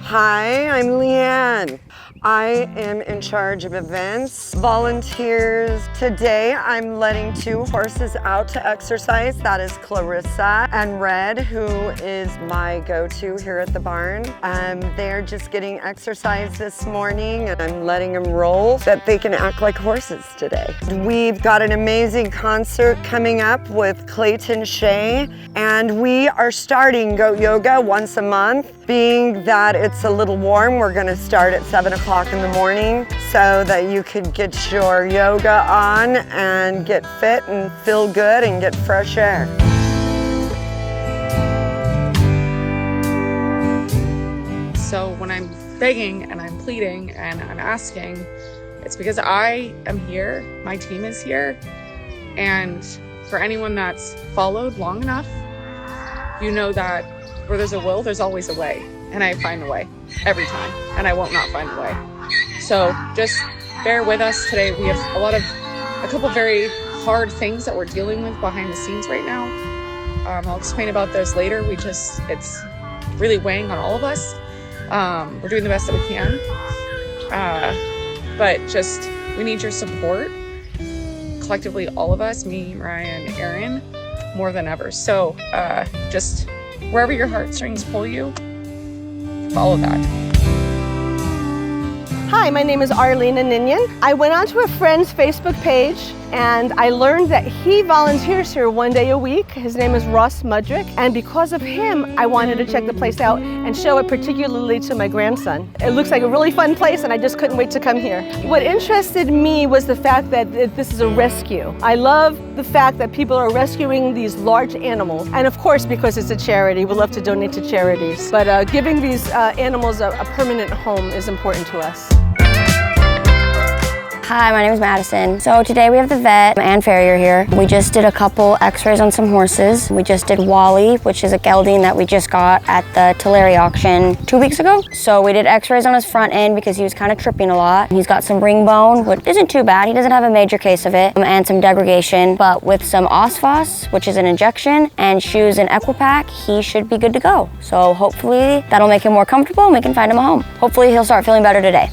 Hi, I'm Leanne. I am in charge of events, volunteers. Today, I'm letting 2 horses out to exercise. That is Clarissa and Red, who is my go-to here at the barn. They're just getting exercise this morning, and I'm letting them roll so that they can act like horses today. We've got an amazing concert coming up with Clayton Shea, and we are starting goat yoga once a month. Being that it's a little warm, we're gonna start at 7 o'clock in the morning so that you could get your yoga on and get fit and feel good and get fresh air. So when I'm begging and I'm pleading and I'm asking, it's because I am here, my team is here, and for anyone that's followed long enough, you know that where there's a will, there's always a way. And I find a way every time, and I won't not find a way. So just bear with us today. We have a couple very hard things that we're dealing with behind the scenes right now. I'll explain about those later. It's really weighing on all of us. We're doing the best that we can. But just, we need your support. Collectively, all of us, me, Mariah, and Aaron, more than ever. So just wherever your heartstrings pull you, follow that. Hi, my name is Arlena Ninian. I went onto a friend's Facebook page and I learned that he volunteers here 1 day a week. His name is Ross Mudrick, and because of him, I wanted to check the place out and show it particularly to my grandson. It looks like a really fun place and I just couldn't wait to come here. What interested me was the fact that this is a rescue. I love the fact that people are rescuing these large animals, and of course because it's a charity, we love to donate to charities. But giving these animals a permanent home is important to us. Hi, my name is Madison. So today we have the vet and Farrier here. We just did a couple x-rays on some horses. We just did Wally, which is a gelding that we just got at the Tulare auction 2 weeks ago. So we did x-rays on his front end because he was kind of tripping a lot. He's got some ring bone, which isn't too bad. He doesn't have a major case of it, and some degradation. But with some Osphos, which is an injection, and shoes and Equipack, he should be good to go. So hopefully that'll make him more comfortable and we can find him a home. Hopefully he'll start feeling better today.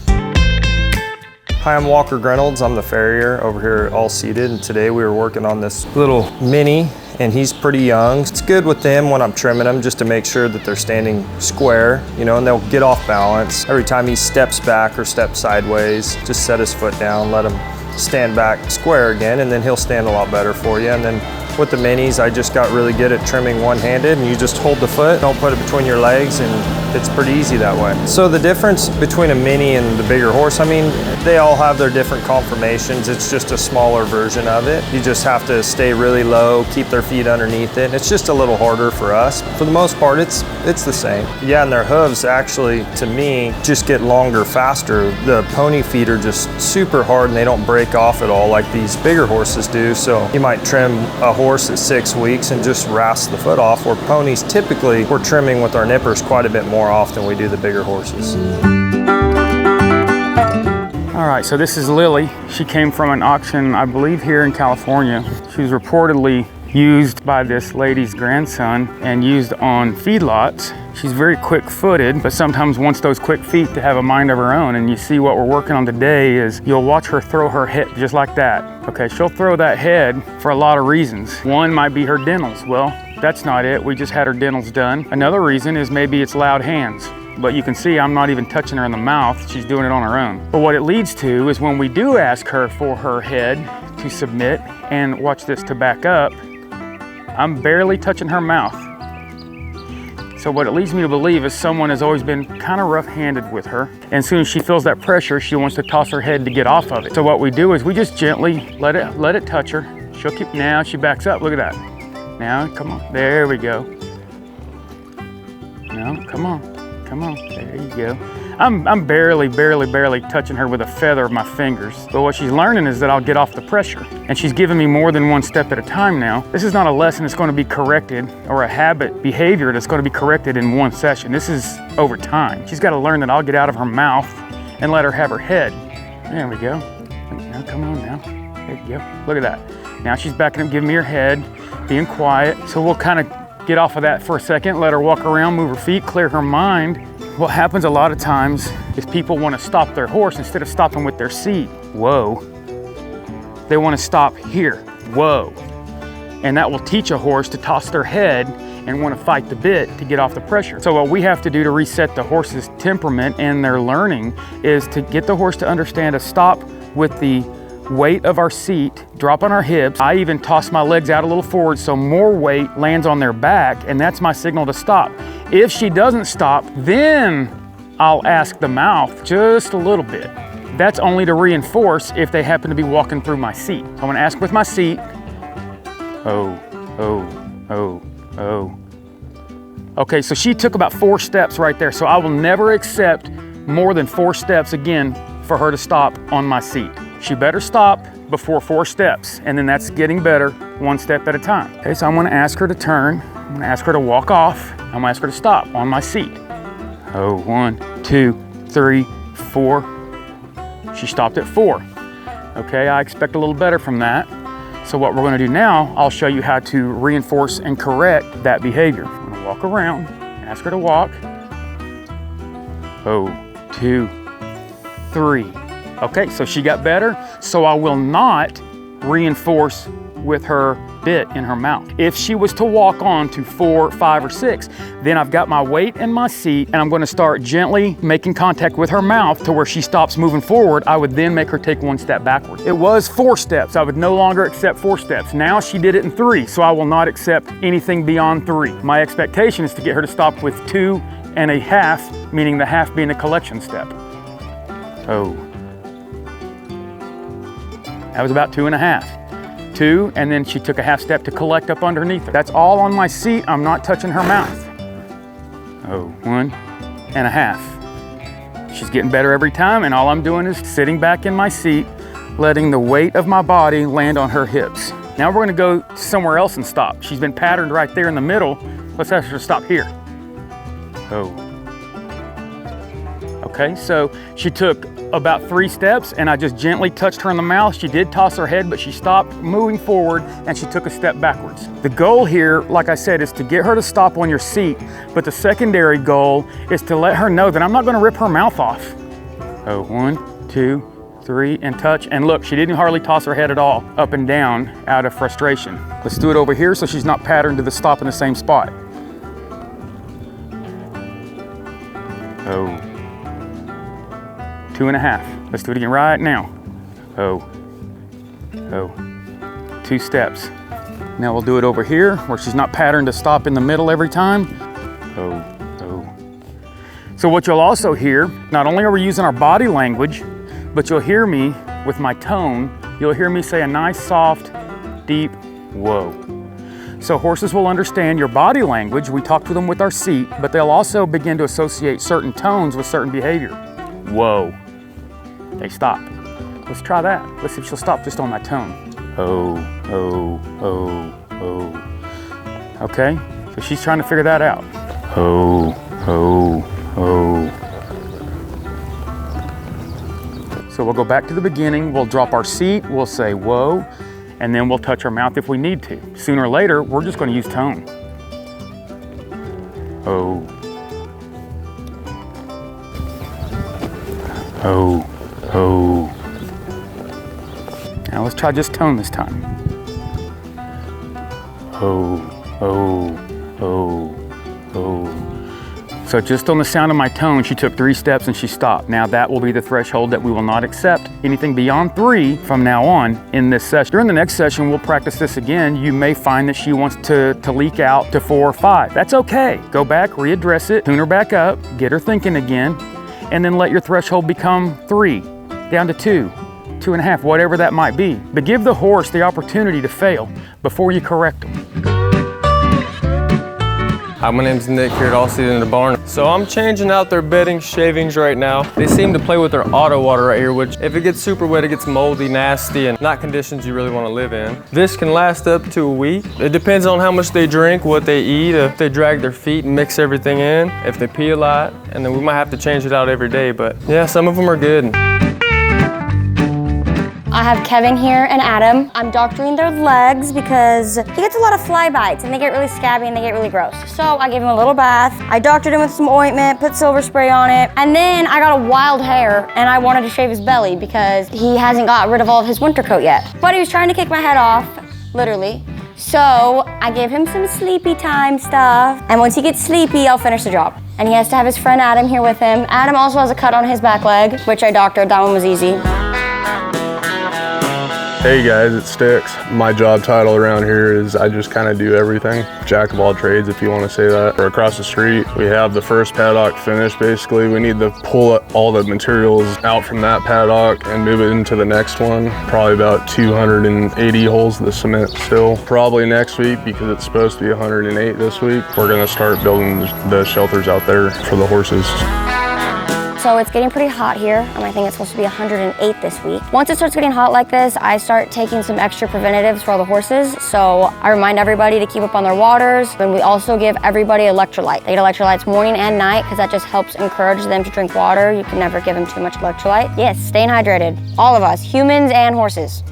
Hi, I'm Walker Reynolds. I'm the farrier over here, all seated, and today we were working on this little mini, and he's pretty young. It's good with them when I'm trimming them just to make sure that they're standing square, you know, and they'll get off balance. Every time he steps back or steps sideways, just set his foot down, let him stand back square again, and then he'll stand a lot better for you. And then with the minis, I just got really good at trimming one-handed, and you just hold the foot, don't put it between your legs, and it's pretty easy that way. So the difference between a mini and the bigger horse, I mean, they all have their different conformations. It's just a smaller version of it. You just have to stay really low, keep their feet underneath it. It's just a little harder for us. For the most part, it's the same. Yeah, and their hooves actually, to me, just get longer faster. The pony feet are just super hard and they don't break off at all like these bigger horses do. So you might trim a horse at 6 weeks and just rasp the foot off, where ponies typically we're trimming with our nippers quite a bit more often than we do the bigger horses. All right, so this is Lily. She came from an auction, I believe, here in California. She was reportedly used by this lady's grandson and used on feedlots. She's very quick-footed, but sometimes wants those quick feet to have a mind of her own. And you see what we're working on today is you'll watch her throw her head just like that. Okay, she'll throw that head for a lot of reasons. One might be her dentals. Well, that's not it. We just had her dentals done. Another reason is maybe it's loud hands. But you can see I'm not even touching her in the mouth. She's doing it on her own. But what it leads to is when we do ask her for her head to submit, and watch this to back up, I'm barely touching her mouth. So what it leads me to believe is someone has always been kind of rough-handed with her. And as soon as she feels that pressure, she wants to toss her head to get off of it. So what we do is we just gently let it touch her. She'll keep, now she backs up, look at that. Now, come on, there we go. No, come on, there you go. I'm barely touching her with a feather of my fingers. But what she's learning is that I'll get off the pressure. And she's giving me more than one step at a time now. This is not a lesson that's going to be corrected, or a habit behavior that's going to be corrected in one session. This is over time. She's got to learn that I'll get out of her mouth and let her have her head. There we go. Now, come on now. There you go. Look at that. Now she's backing up, giving me her head, being quiet. So we'll kind of get off of that for a second, let her walk around, move her feet, clear her mind. what happens a lot of times is people want to stop their horse instead of stopping with their seat. Whoa. They want to stop here. Whoa. And that will teach a horse to toss their head and want to fight the bit to get off the pressure. So what we have to do to reset the horse's temperament and their learning is to get the horse to understand a stop with the weight of our seat, drop on our hips. I even toss my legs out a little forward so more weight lands on their back, and that's my signal to stop. If she doesn't stop, then I'll ask the mouth just a little bit. That's only to reinforce if they happen to be walking through my seat. So I'm gonna ask with my seat. Oh, oh, oh, oh. Okay, so she took about 4 steps right there, so I will never accept more than 4 steps again for her to stop on my seat. She better stop before 4 steps, and then that's getting better 1 step at a time. Okay, so I'm gonna ask her to turn. I'm gonna ask her to walk off. I'm gonna ask her to stop on my seat. Oh, 1, 2, 3, 4. She stopped at 4. Okay, I expect a little better from that. So what we're gonna do now, I'll show you how to reinforce and correct that behavior. I'm gonna walk around, ask her to walk. Oh, 2, 3. Okay, so she got better, so I will not reinforce with her bit in her mouth. If she was to walk on to 4, 5, or 6, then I've got my weight in my seat and I'm gonna start gently making contact with her mouth to where she stops moving forward. I would then make her take 1 step backwards. It was 4 steps. I would no longer accept 4 steps. Now she did it in 3, so I will not accept anything beyond 3. My expectation is to get her to stop with 2.5, meaning the half being a collection step. Oh. That was about 2.5. 2, and then she took a half step to collect up underneath her. That's all on my seat. I'm not touching her mouth. Oh, 1.5. She's getting better every time, and all I'm doing is sitting back in my seat, letting the weight of my body land on her hips. Now we're gonna go somewhere else and stop. She's been patterned right there in the middle. Let's ask her to stop here. Oh. Okay, so she took about 3 steps and I just gently touched her in the mouth. She did toss her head, but she stopped moving forward and she took a step backwards. The goal here, like I said, is to get her to stop on your seat, but the secondary goal is to let her know that I'm not gonna rip her mouth off. Oh, 1, 2, 3, and touch. And look, she didn't hardly toss her head at all, up and down, out of frustration. Let's do it over here so she's not patterned to the stop in the same spot. Oh. 2.5. Let's do it again right now. Oh, oh, 2 steps. Now we'll do it over here where she's not patterned to stop in the middle every time. Oh, oh. So what you'll also hear, not only are we using our body language, but you'll hear me with my tone, you'll hear me say a nice, soft, deep, whoa. So horses will understand your body language. We talk to them with our seat, but they'll also begin to associate certain tones with certain behavior. Whoa. They stop. Let's try that. Let's see if she'll stop just on my tone. Oh, oh, oh, oh. Okay, so she's trying to figure that out. Oh, oh, oh. So we'll go back to the beginning. We'll drop our seat. We'll say whoa, and then we'll touch our mouth if we need to. Sooner or later, we're just going to use tone. Oh. Oh. Oh. Now let's try just tone this time. Oh, oh, oh, oh. So just on the sound of my tone, she took 3 steps and she stopped. Now that will be the threshold that we will not accept anything beyond 3 from now on in this session. During the next session, we'll practice this again. You may find that she wants to leak out to 4 or 5. That's okay. Go back, readdress it, tune her back up, get her thinking again, and then let your threshold become 3. Down to 2, 2.5, whatever that might be. But give the horse the opportunity to fail before you correct them. Hi, my name's Nick here at All Seated in the Barn. So I'm changing out their bedding shavings right now. They seem to play with their auto water right here, which if it gets super wet, it gets moldy, nasty, and not conditions you really want to live in. This can last up to a week. It depends on how much they drink, what they eat, if they drag their feet and mix everything in, if they pee a lot, and then we might have to change it out every day. But yeah, some of them are good. I have Kevin here and Adam. I'm doctoring their legs because he gets a lot of fly bites and they get really scabby and they get really gross. So I gave him a little bath. I doctored him with some ointment, put silver spray on it, and then I got a wild hair and I wanted to shave his belly because he hasn't got rid of all of his winter coat yet. But he was trying to kick my head off, literally. So I gave him some sleepy time stuff. And once he gets sleepy, I'll finish the job. And he has to have his friend Adam here with him. Adam also has a cut on his back leg, which I doctored. That one was easy. Hey guys, it's Sticks. My job title around here is I just kind of do everything. Jack of all trades, if you want to say that. We're across the street. We have the first paddock finished, basically. We need to pull all the materials out from that paddock and move it into the next one. Probably about 280 holes of the cement still. Probably next week, because it's supposed to be 108 this week, we're gonna start building the shelters out there for the horses. So it's getting pretty hot here, and I think it's supposed to be 108 this week. Once it starts getting hot like this, I start taking some extra preventatives for all the horses. So I remind everybody to keep up on their waters. Then we also give everybody electrolyte. They get electrolytes morning and night because that just helps encourage them to drink water. You can never give them too much electrolyte. Yes, staying hydrated. All of us, humans and horses.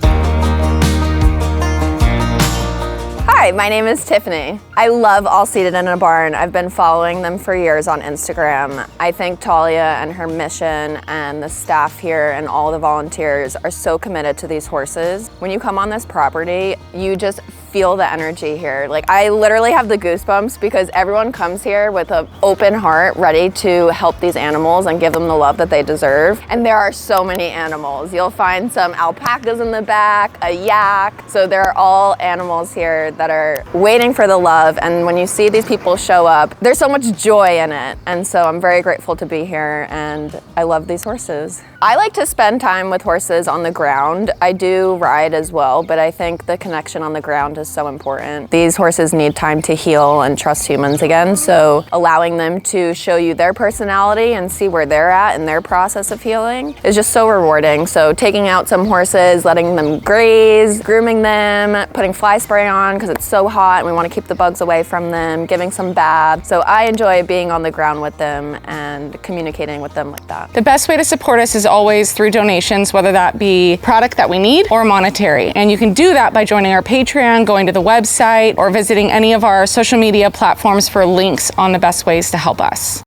Hi, my name is Tiffany. I love All Seated in a Barn. I've been following them for years on Instagram. I think Talia and her mission and the staff here and all the volunteers are so committed to these horses. When you come on this property, you just feel the energy here. Like, I literally have the goosebumps because everyone comes here with an open heart, ready to help these animals and give them the love that they deserve. And there are so many animals. You'll find some alpacas in the back, a yak. So there are all animals here that are waiting for the love. And when you see these people show up, there's so much joy in it. And so I'm very grateful to be here, and I love these horses. I like to spend time with horses on the ground. I do ride as well, but I think the connection on the ground is so important. These horses need time to heal and trust humans again, so allowing them to show you their personality and see where they're at in their process of healing is just so rewarding. So taking out some horses, letting them graze, grooming them, putting fly spray on because it's so hot and we want to keep the bugs away from them, giving some baths. So I enjoy being on the ground with them and communicating with them like that. The best way to support us is always through donations, whether that be product that we need or monetary. And you can do that by joining our Patreon, going to the website, or visiting any of our social media platforms for links on the best ways to help us.